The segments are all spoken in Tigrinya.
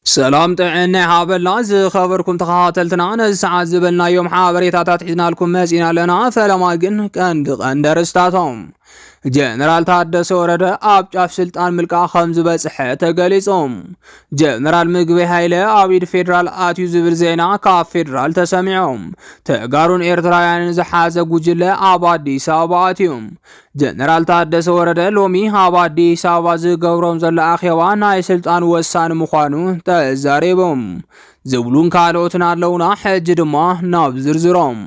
سلام طعنا حابلنا خبركم تخاتلتنا أنا الساعة زبلنا يوم حابريتات حزنا لكم مازينا لنا فلما قن كان درستاتهم جنرال ታደሰ ወረደ ኣብ ጫፍ ስልጣን ምልቃ ከም ዝበጽሐ ተገሊጾም ጀነራል ምግቢ ኃይለ አቢድ ፌደራል አትዩ ዝብል ዜና ካብ ፌደራል ተሰሚዖም ተጋሩን ኤርትራውያንን ዝሓዘ ጉጅለ ኣብ አዲስ አበባ ኣትዮም ጀነራል ታደሰ ወረደ ሎሚ ኣብ አዲስ አበባ ዝገብሮም ዘሎ ኣኼባ ናይ ስልጣን ወሳኒ ምዃኑ ተዛሪቦም ዝብሉን ካልኦትን ኣለውና ሕጂ ድማ ናብ ዝርዝሮም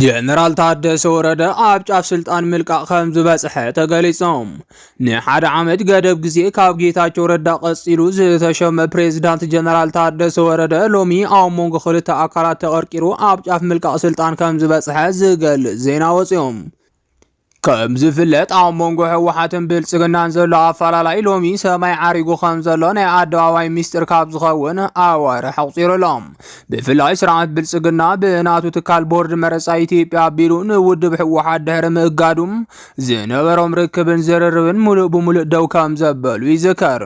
جنرال ታደሰ ወረደ ኣብ ጫፍ ስልጣን ምልቃ ከም ዝበጽሐ ተገሊጾም ንሓደ ዓመት ገደብ ግዜ ካብ ጌታቸው ረዳ ቀጽሉ ዝተሸመ ፕሬዝዳንት ጀነራል ታደሰ ወረደ ሎሚ ኣብ ሞንጎ ክልተ ኣካላት ተቐርቂሩ ኣብ ጫፍ ምልቃ ስልጣን ከም ዝበጽሐ ዝገልጽ ዜና ወጽዮም ከም ዝፍለጥ ኣብ ሞንጎ ህወሓትን ብልጽግናን ዘሎ ኣፈላላይ ሎሚ ሰማይ ዓሪጉ ከም ዘሎ ናይ ኣደባባይ ሚስጥር ካብ ዝኸውን ኣዋርሕ ኣቁፂሩሎም ብፍላይ ስርዓት ብልጽግና ብናቱ ትካል ቦርድ መረፃ ኢትዮጵያ ኣቢሉ ንውድብ ህወሓት ድሕሪ ምእጋዱም ዝነበሮም ርክብን ዝርርብን ሙሉእ ብሙሉእ ደው ከም ዘበሉ ይዝከር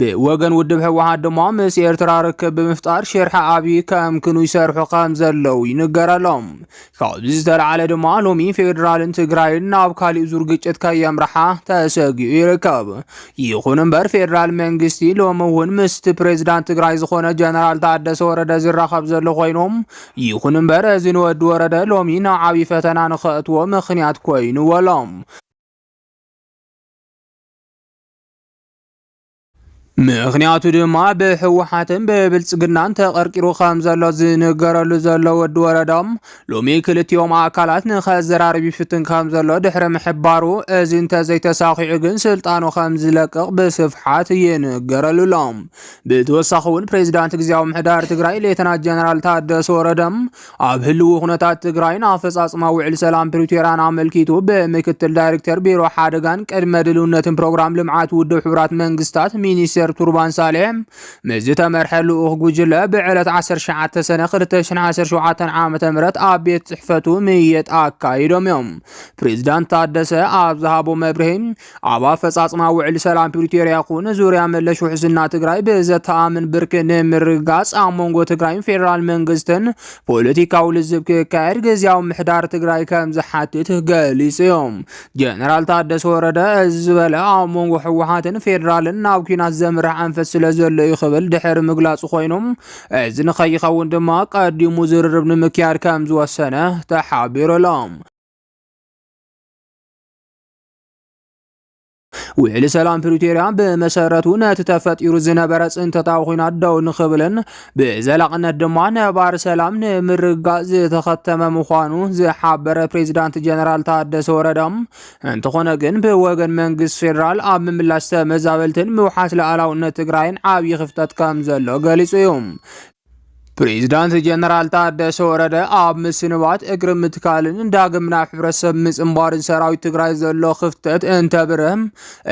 ብወገን ውድብ ህወሓት ድማ ምስ ኤርትራ ርክብ ብምፍጣር ሽርሐ ኣብይ ከምክኑ ይሰርሑ ከም ዘለው ይንገረሎም ካብዚ ዝተለዓለ ድማ ሎሚ ፌደራልን ትግራይን ናብ ካሊእ ዙር ግጭት ከየምርሓ ተሰጊኡ ይርከብ ይኹን እምበር ፌደራል መንግስቲ ሎሚ እውን ምስቲ ፕሬዝዳንት ትግራይ ዝኾነ ጀነራል ታደሰ ወረደ ዝራኸብ ዘሎ ኮይኖም ይኹን እምበር እዚ ንወዲ ወረደ ሎሚ ንዓብይ ፈተና ንኽእትዎ ምኽንያት ኮይኑወሎም ምክንያቱ ድማ ብህወሓትን ብብልጽግናን ተቐርቂሩ ከም ዘሎ ዝነገረሉ ዘሎ ወዲ ወረዳም ሎሚ ክልቲኦም ኣካላት ንኸዘራርብ ይፍትን ከም ዘሎ ድሕሪ ምሕባሩ እዚ እንተዘይተሳኺዑ ግን ስልጣኑ ከም ዝለቅቕ ብስፍሓት ይንገረሉሎም ብተወሳኺ እውን ፕሬዝዳንት ግዝያዊ ምሕዳር ትግራይ ሌተናንት ጀነራል ታደሰ ወረደም ኣብ ህልው ኩነታት ትግራይን ኣፈጻጽማ ውዕል ሰላም ፕሪቶሪያን ኣመልኪቱ ብምክትል ዳይሬክተር ቢሮ ሓደጋን ቅድመ ድልውነትን ፕሮግራም ልምዓት ውድብ ሕብራት መንግስታት ሚኒስትር ቱርባን ሳሌም መዝተ መርሐሉ ጉጅለ ብዕለት 19 ሰነ 2017 ዓመተ ምህረት ኣብ ቤት ጽሕፈቱ ምየጥ ኣካይዶም እዮም ፕሬዝዳንት ታደሰ ኣብ ዝሃቦ መብርሂ ኣብ ኣፈጻጽማ ውዕል ሰላም ፕሪቶሪያ ኩን ዙርያ መለሽ ውሕስና ትግራይ ብዘተኣምን ብርክ ንምርጋጽ ኣብ ሞንጎ ትግራይን ፌደራል መንግስትን ፖለቲካዊ ልዝብ ክካየድ ግዝያዊ ምሕዳር ትግራይ ከም ዝሓትት ገሊጾም ጀነራል ታደሰ ወረደ ዝበለ ኣብ ሞንጎ ህወሓትን ፌደራልን ናብ ኩናት ዘምርሕ አንፈት ስለዘለ ይኽብል ድሕሪ ምግላጽ ኮይኖም እዚ ንኸይኸውን ድማ ቀዲሙ ዝርርብ ንምክያድ ከም ዝወሰነ ተሓቢሩሎም ውዕል ሰላም ፕሪቶሪያ በመሰረቱ ነቲ ተፈጢሩ ዝነበረ ጽንተታዊ ኩናት ደው ንኽብልን ብዘላቅነት ድማ ነባር ሰላም ንምርጋጽ ዝተኸተመ ምዃኑ ዝሓበረ ፕሬዝዳንት ጀነራል ታደሰ ወረዳም እንተኾነ ግን ብወገን መንግስት ፌደራል ኣብ ምምላሽ ተመዛበልትን ምውሓት ሉዓላውነት ትግራይን ዓብዪ ክፍተት ከም ዘሎ ገሊጹ እዩ ፕሬዝዳንት ጀነራል ታደሰ ወረደ ኣብ ምስንባት እግሪ ምትካልን ዳግም ናብ ሕብረተሰብ ምጽምባርን ሰራዊት ትግራይ ዘሎ ክፍተት እንተብርህም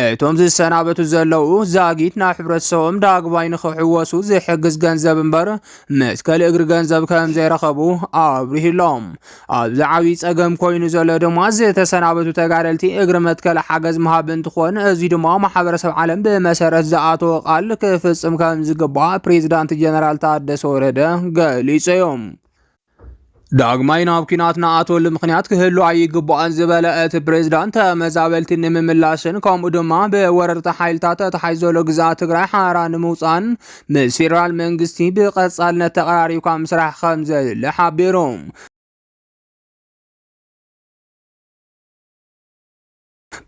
እቶም ዝሰናበቱ ዘለው ዛጊት ናብ ሕብረተሰቦም ዳግማይ ንኽሕወሱ ዝሕግዝ ገንዘብ እምበር መትከል እግሪ ገንዘብ ከም ዘይረኸቡ ኣብሪሂሎም ኣብዚ ዓብዪ ፀገም ኮይኑ ዘሎ ድማ ዝተሰናበቱ ተጋደልቲ እግሪ መትከል ሓገዝ ምሃብ እንትኾን እዚ ድማ ማሕበረሰብ ዓለም ብመሰረት ዝኣተወ ቃል ክፍጽም ከም ዝግባእ ፕሬዝዳንት ጀነራል ታደሰ ወረደ ገሊጾም ዳግማይ ናብ ኩናት ንኣተወሉ ምኽንያት ክህሉ ኣይግባእን ዝበለ እቲ ፕሬዝዳንት ተመዛበልቲ ንምምላሽን ከምኡ ድማ ብወረርቲ ሓይልታት ተታሒዙ ዘሎ ግዛኣት ትግራይ ሓራ ንምውፃን ምስ ፌደራል መንግስቲ ብቐጻልነት ተቐራሪብካ ምስራሕ ከም ዘድሊ ሓቢሮም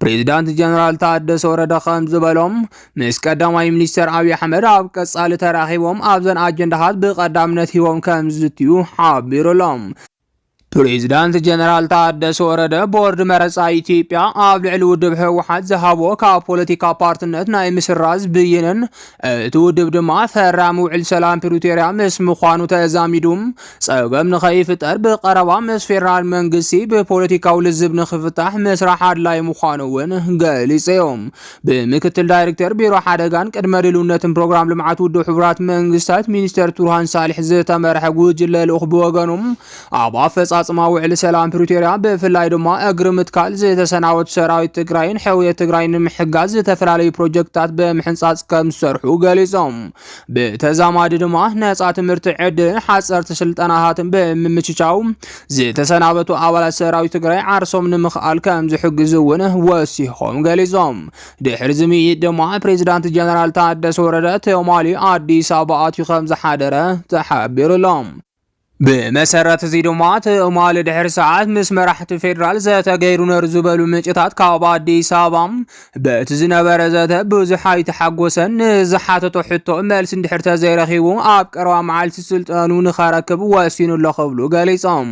ፕሬዝዳንት ጀነራል ታደሰ ወረደ ከም ዝበሎም ምስ ቀዳማይ ሚኒስትር ኣብይ ኣሕመድ ኣብ ቀጻሊ ተራኺቦም ኣብዘን ኣጀንዳታት ብቐዳምነት ሂቦም ከም ዝትዩ ሓቢሩሎም ፕሬዝዳንት ጀነራል ታደሰ ወረደ ቦርድ መረፃ ኢትዮጵያ ኣብ ልዕሊ ውድብ ህወሓት ዝሃቦ ካብ ፖለቲካ ፓርትነት ናይ ምስራዝ ብይንን እቲ ውድብ ድማ ፈራሚ ውዕል ሰላም ፕሪቶሪያ ምስ ምዃኑ ተዛሚዱም ፀገም ንኸይፍጠር ብቐረባ ምስ ፌደራል መንግስቲ ብፖለቲካዊ ልዝብ ንኽፍታሕ ምስራሕ ኣድላይ ምዃኑ እውን ገሊጾም ብምክትል ዳይሬክተር ቢሮ ሓደጋን ቅድመ ድልውነትን ፕሮግራም ልምዓት ውድብ ሕብራት መንግስታት ሚኒስትር ቱርሃን ሳሊሕ ዝተመርሐ ጉጅለ ልኡኽ ብወገኖም ኣብ ኣፈጻ ዘፈጻጽማ ውዕል ሰላም ፕሪቶሪያ ብፍላይ ድማ እግሪ ምትካል ዝተሰናወቱ ሰራዊት ትግራይን ሕውየት ትግራይን ምሕጋዝ ዝተፈላለዩ ፕሮጀክትታት ብምሕንጻጽ ከም ዝሰርሑ ገሊጾም ብተዛማዲ ድማ ነጻ ትምህርቲ ዕድል ሓጸርቲ ስልጠናታትን ብምምችቻው ዝተሰናበቱ ኣባላት ሰራዊት ትግራይ ዓርሶም ንምኽኣል ከም ዝሕግዙ እውን ወሲኾም ገሊጾም ድሕሪ ዝምይኢት ድማ ፕሬዚዳንት ጀነራል ታደሰ ወረደ ተማሊ አዲስ አበባ ኣትዩ ከም ዝሓደረ ተሓቢሩሎም بمسرت زيدومات أمال دحر ساعات مسمرحت فيدرال زتغيرو نرزبلو منጭታት ካብ አዲስ አበባ በትዝነበረ ዘተ ብዙሓይ ተሓጎሰን ዝሓተቶ ሕቶ መልስ እንድሕር ተዘይረኺቡ ኣብ ቀረባ መዓልቲ ስልጣኑ ንኸረክብ ወሲኑ ለኸብሉ ገሊጾም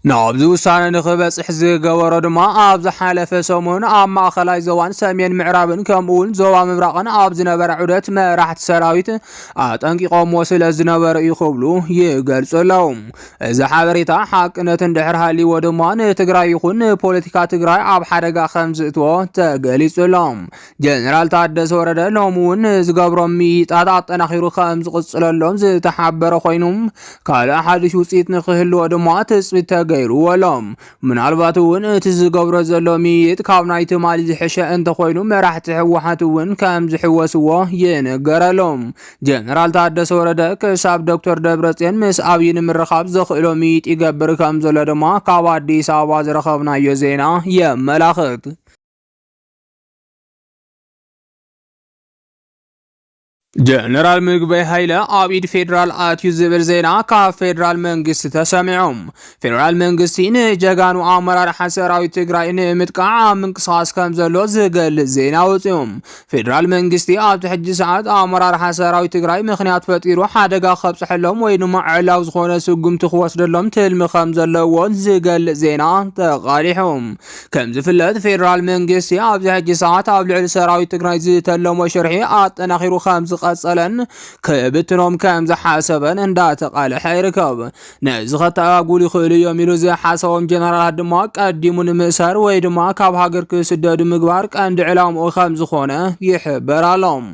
ናብዚ ውሳነ ንኽበጽሕ ዝገበሮ ድማ ኣብ ዝሓለፈ ሰሙን ኣብ ማእኸላይ ዞባን ሰሜን ምዕራብን ከምኡውን ዞባ ምብራቕን ኣብ ዝነበረ ዑደት መራሕቲ ሰራዊት ኣጠንቂቖሞ ስለ ዝነበረ እዩ ክብሉ ይገልጹ ኣለዉ እዚ ሓበሬታ ሓቅነት እንድሕር ሃልይዎ ድማ ንትግራይ ይኹን ፖለቲካ ትግራይ ኣብ ሓደጋ ከም ዝእትዎ ተገሊጹ ኣሎም ጀነራል ታደሰ ወረደ ሎሚ እውን ዝገብሮም ምይይጣት ኣጠናኺሩ ከም ዝቕጽለሎም ዝተሓበረ ኮይኖም ካልእ ሓድሽ ውፅኢት ንኽህልዎ ድማ ትፅቢት ገይሩ ወሎም ምናልባት እውን እቲ ዝገብሮ ዘሎ ምይይጥ ካብ ናይ ትማሊ ዝሕሸ እንተኮይኑ መራሕቲ ህወሓት እውን ከም ዝሕወስዎ ይነገረሎም ጀነራል ታደሰ ወረደ ክሳብ ዶክተር ደብረጽዮን ምስ ኣብይ ንምርኻብ ዘኽእሎ ምይይጥ ይገብር ከም ዘሎ ድማ ካብ አዲስ አበባ ዝረኸብናዮ ዜና የመላኽት ጀነራል ምግበይ ኃይለ አብኢድ ፌደራል አትዩ ዝብል ዜና ካብ ፌደራል መንግስት ተሰሚዖም ፌደራል መንግስቲ ንጀጋኑ አመራር ሰራዊት ትግራይ ንምጥቃዕ ምንቅስቃስ ከም ዘሎ ዝገልጽ ዜና ወፂኦም ፌደራል መንግስቲ ኣብ ትሕጂ ሰዓት አመራር ሰራዊት ትግራይ ምኽንያት ፈጢሩ ሓደጋ ከብጽሕሎም ወይ ድማ ዕላው ዝኾነ ስጉምቲ ክወስደሎም ትልሚ ከም ዘለዎ ዝገልጽ ዜና ተቃሊሖም ከም ዝፍለጥ ፌደራል መንግስቲ ኣብ ትሕጂ ሰዓት ኣብ ልዕሊ ሰራዊት ትግራይ ዝተለሞ ሽርሒ ኣጠናኺሩ ከም قصلن كبتنوم كم زحاسبن እንዳተቃለሐ ይርከብ ነዚ ከተአጉል ይኽእል የሚሉ ዘሐሰዎም ጀነራል ድማ ቀዲሙን ምእሰር ወይ ድማ ካብ ሀገር ክስደዱ ምግባር ቀንዲ ዕላምኡ ከም ዝኾነ ይሕበራሎም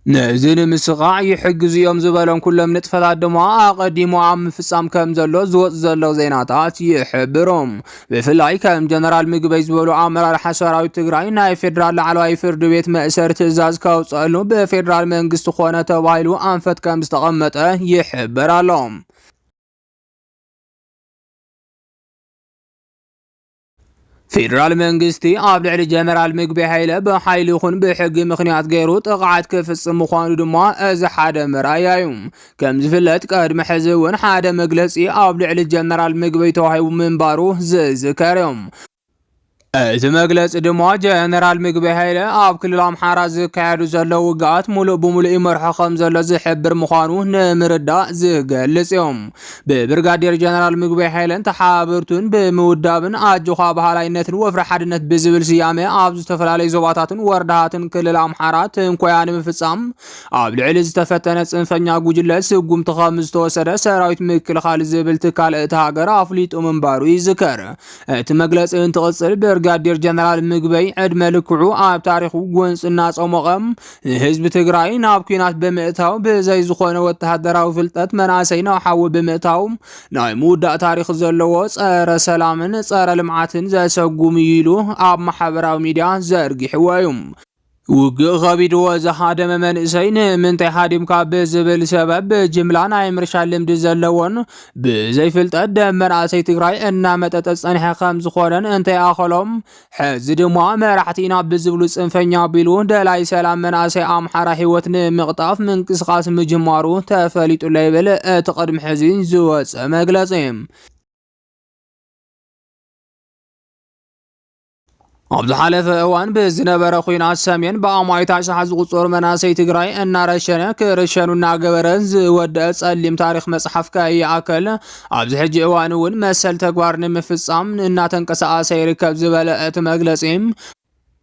ነዝን ምስቃዕ ይሕግዙ እዮም ዝበሎም ኩሎም ንጥፈታት ድማ አቀዲሙ ኣብ ምፍጻም ከም ዘሎ ዝወጽ ዘሎ ዜናታት ይሕብሮም ብፍላይ ከም ጀነራል ምግበይ ዝበሉ አመራር ሰራዊት ትግራይ ናይ ፌደራል ላዕለዋይ ፍርድ ቤት መእሰር ትእዛዝ ከውጽሉ በፌደራል መንግስት ኾነ ተባሂሉ አንፈት ከም ዝተቀመጠ ይሕብራሎም ፌደራል መንግስቲ ኣብ ልዕሊ ጀነራል ምግበይ ኃይለ በኃይል ይኹን ብሕጊ ምኽንያት ገይሩ ጥቃዓት ክፍጽም ምዃኑ ድማ እዚ ሓደ ምርኣያ እዩ ከም ዝፍለጥ ቀድሚ ሕዚ እውን ሓደ መግለጺ ኣብ ልዕሊ ጀነራል ምግበይ ተዋሂቡ ምንባሩ ዝዝከር እዮም እቲ መግለጽ ድማ ጀነራል ምግበይ ኃይለ ኣብ ክልል ኣምሓራ ዝካየዱ ዘለው ውግኣት ሙሉእ ብሙሉእ ይመርሖ ከም ዘሎ ዝሕብር ምዃኑ ንምርዳእ ዝገልጽ እዮም ብብርጋዴር ጀነራል ምግበይ ኃይለን ተሓባብርቱን ብምውዳብን ኣጆኻ ባህላይነትን ወፍሪ ሓድነት ብዝብል ስያሜ ኣብ ዝተፈላለዩ ዞባታትን ወረዳታትን ክልል ኣምሓራ ትንኮያ ንምፍጻም ኣብ ልዕሊ ዝተፈተነ ጽንፈኛ ጉጅለ ስጉምቲ ከም ዝተወሰደ ሰራዊት ምክልኻል ዝብል ትካል እቲ ሃገር ኣፍሊጡ ምንባሩ ይዝከር እቲ መግለጺ እንትቕጽል ብርጋዴር ጀነራል ምግበይ ዕድመ ልክዑ ኣብ ታሪኹ ጎንጽና ጾመቐም ህዝቢ ትግራይ ናብ ኩናት ብምእታው ብዘይ ዝኾነ ወተሃደራዊ ፍልጠት መናእሰይ ናብሓዊ ብምእታው ናይ ምውዳእ ታሪኽ ዘለዎ ጸረ ሰላምን ጸረ ልምዓትን ዘሰጉም ኢሉ ኣብ ማሕበራዊ ሚድያ ዘርጊሕዎ እዩ ውግእ ኸቢድዎ ዝሃደመ መንእሰይ ንምንታይ ሃዲምካ ብዝብል ሰበብ ጅምላ ናይ ምርሻ ልምዲ ዘለዎን ብዘይፍልጠት ደም መናእሰይ ትግራይ እናመጠጠ ጸኒሐ ከም ዝኾነን እንታይ ኣኸሎም ሕዚ ድማ መራሕቲ ኢና ብዝብሉ ጽንፈኛ ቢሉ ደላይ ሰላም መናእሰይ ኣምሓራ ህይወት ንምቕጣፍ ምንቅስቃስ ምጅማሩ ተፈሊጡ ለይብል እቲ ቅድሚ ሕዚ ዝወፀ መግለጺ ኣብ ዝሓለፈ እዋን ብዝነበረ ኩናት ሰሜን በኣማይታ ሸሓ ዝቁጸሩ መናእሰይ ትግራይ እናረሸነ ክርሸኑ እናገበረ ዝወደአ ጸሊም ታሪክ መጽሓፍ ከይኣከል ኣብዚ ሕጂ እዋን እውን መሰል ተግባር ንምፍጻም እናተንቀሳቐሰ ይርከብ ዝበለ እቲ መግለጺ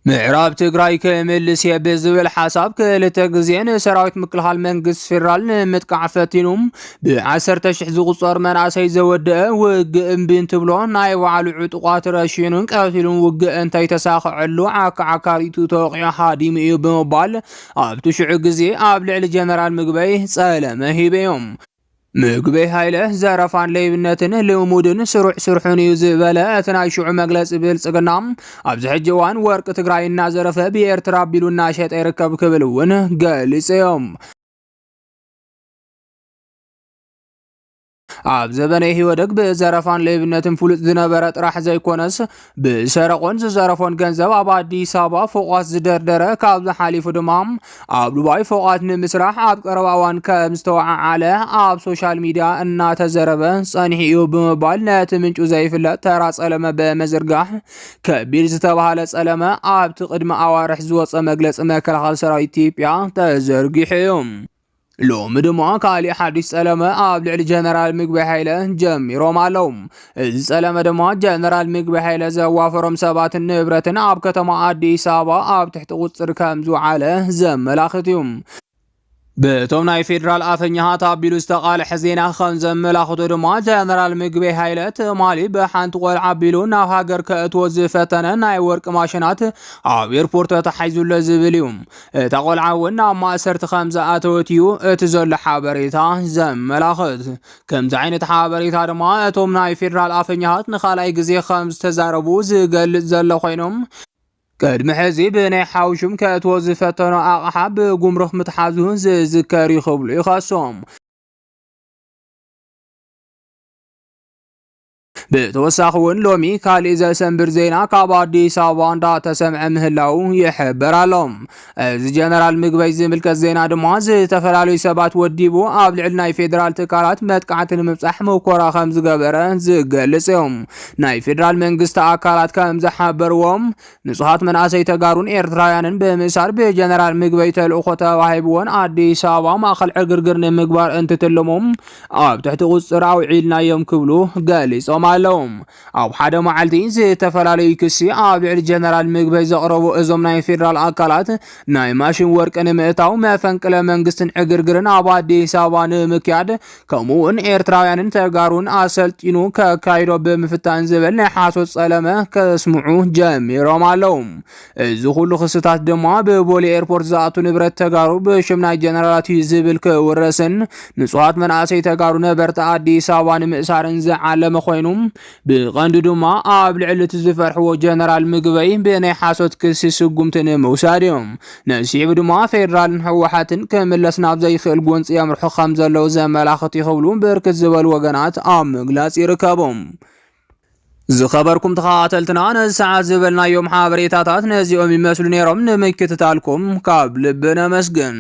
ምዕራብ ትግራይ ክምልስ የብዝብል ሓሳብ ክልተ ግዜ ንሰራዊት ምክልኻል መንግስት ፌደራል ንምጥቃዕ ፈቲኑም ብ10,000 ዝቁጸር መናእሰይ ዘወደአ ውግእ እምቢን ትብሎ ናይ ባዕሉ ዕጡቋት ረሺኑን ቀቲሉን ውግእ እንታይ ተሳኽዐሉ ዓካዓካሪቱ ተወቂዑ ሃዲሙ እዩ ብምባል ኣብቲ ሽዑ ግዜ ኣብ ልዕሊ ጀነራል ምግበይ ጸለመ ሂበዮም ምግበይ ሃይለ ዘረፋን ለይብነትን ልሙድን ስሩሕን እዩ ዝበለ እቲ ናይ ሽዑ መግለፂ ብልጽግና ኣብዚ ሕጂ እዋን ወርቂ ትግራይ እናዘረፈ ብኤርትራ ኣቢሉ እናሸጠ ይርከብ ክብል እውን ገሊጾም። ኣብ ዘበነ ህይወደግ ብዘረፋን ለይብነትን ፍሉጥ ዝነበረ ጥራሕ ዘይኮነስ ብሰረቆን ዝዘረፎን ገንዘብ ኣብ አዲስ አበባ ፎቋት ዝደርደረ ካብዚ ሓሊፉ ድማ ኣብ ዱባይ ፎቋት ንምስራሕ ኣብ ቀረባ እዋን ከም ዝተወዓዓለ ኣብ ሶሻል ሚድያ እናተዘረበ ጸኒሑ እዩ ብምባል ነቲ ምንጩ ዘይፍለጥ ተራ ጸለመ በመዝርጋሕ ከቢድ ዝተባሃለ ጸለመ ኣብቲ ቅድሚ ኣዋርሕ ዝወፀ መግለፂ መከላኸሊ ሰራዊት ኢትዮጵያ ተዘርጊሑ እዩ። ሎሚ ድማ ካልእ ሓዲስ ጸለመ ኣብ ልዕሊ ጀነራል ምግበይ ሃይለ ጀሚሮም ኣለዉ። እዚ ጸለመ ድማ ጀነራል ምግበይ ሃይለ ዘዋፈሮም ሰባትን ንብረትን ኣብ ከተማ አዲስ አበባ ኣብ ትሕቲ ቁፅር ከም ዝውዓለ ዘመላኽት እዩ። በቶም ናይ ፌደራል ኣፈኛሃት ኣቢሉ ዝተቃልሐ ዜና ከም ዘመላኽቶ ድማ ጀነራል ምግበይ ሃይለ ትማሊ ብሓንቲ ቆልዓ ኣቢሉ ናብ ሃገር ከእትዎ ዝፈተነ ናይ ወርቂ ማሽናት ኣብ ኤርፖርት ተታሒዙለ ዝብል እዩ። እታ ቆልዓ እውን ናብ ማእሰርቲ ከም ዝኣተወት እዩ እቲ ዘሎ ሓበሬታ ዘመላኽት። ከምዚ ዓይነት ሓበሬታ ድማ እቶም ናይ ፌደራል ኣፈኛሃት ንኻልኣይ ግዜ ከም ዝተዛረቡ ዝገልጽ ዘሎ ኮይኖም ቅድሚ ሕዚ ብናይ ሓውሹም ከእትዎ ዝፈተኖ ኣቕሓ ብጉምሩክ ምትሓዙ ዝዝከር ይኽብሉ ይኸሶም። ብተወሳኺ እውን ሎሚ ካልእ ዘሰንብር ዜና ካብ አዲስ አበባ እንዳተሰምዐ ምህላው ይሕበር ኣሎ። እዚ ጀነራል ምግበይ ዝምልከት ዜና ድማ ዝተፈላለዩ ሰባት ወዲቡ ኣብ ልዕሊ ናይ ፌደራል ትካላት መጥቃዕቲ ንምብፃሕ ምኮራ ከም ዝገበረ ዝገልጽ እዮም። ናይ ፌደራል መንግስቲ ኣካላት ከም ዝሓበርዎም ንጹሃት መናእሰይ ተጋሩን ኤርትራውያንን ብምእሳር ብጀነራል ምግበይ ተልእኮ ተዋሂብዎን አዲስ አበባ ማእኸል ዕግርግር ንምግባር እንትትልሞም ኣብ ትሕቲ ቁፅር ኣውዒልናዮም ክብሉ ገሊጾም ኣለዎም። ኣብ ሓደ መዓልቲ ዝተፈላለዩ ክሲ ኣብ ልዕሊ ጀነራል ምግበይ ዘቕረቡ እዞም ናይ ፌደራል ኣካላት ናይ ማሽን ወርቂ ንምእታው መፈንቅለ መንግስትን ዕግርግርን ኣብ አዲስ አበባ ንምክያድ ከምኡውን ኤርትራውያንን ተጋሩን ኣሰልጢኑ ከካይዶ ብምፍታን ዝብል ናይ ሓሶት ጸለመ ከስምዑ ጀሚሮም ኣለዉ። እዚ ኩሉ ክስታት ድማ ብቦሌ ኤርፖርት ዝኣቱ ንብረት ተጋሩ ብሽም ናይ ጀነራላት ዝብል ክውረስን ንጹሃት መናእሰይ ተጋሩ ነበርቲ አዲስ አበባ ንምእሳርን ዝዓለመ ኮይኑ ብቐንዱ ድማ ኣብ ልዕሊ ዝፈርሕዎ ጀነራል ምግበይ ብናይ ሓሶት ክሲ ስጉምቲ ንምውሳድ እዮም። ነሲዕቡ ድማ ፌደራልን ህወሓትን ክምለስ ናብ ዘይኽእል ጎንፂ የምርሑ ከም ዘለዉ ዘመላኽት ይኽብሉ ብርክት ዝበሉ ወገናት ኣብ ምግላጽ ይርከቦም። ዝኸበርኩም ተኸታተልትና ነዚ ሰዓት ዝበልናዮም ሓበሬታታት ነዚኦም ይመስሉ ነይሮም። ንምክትታልኩም ካብ ልቢ ነመስግን።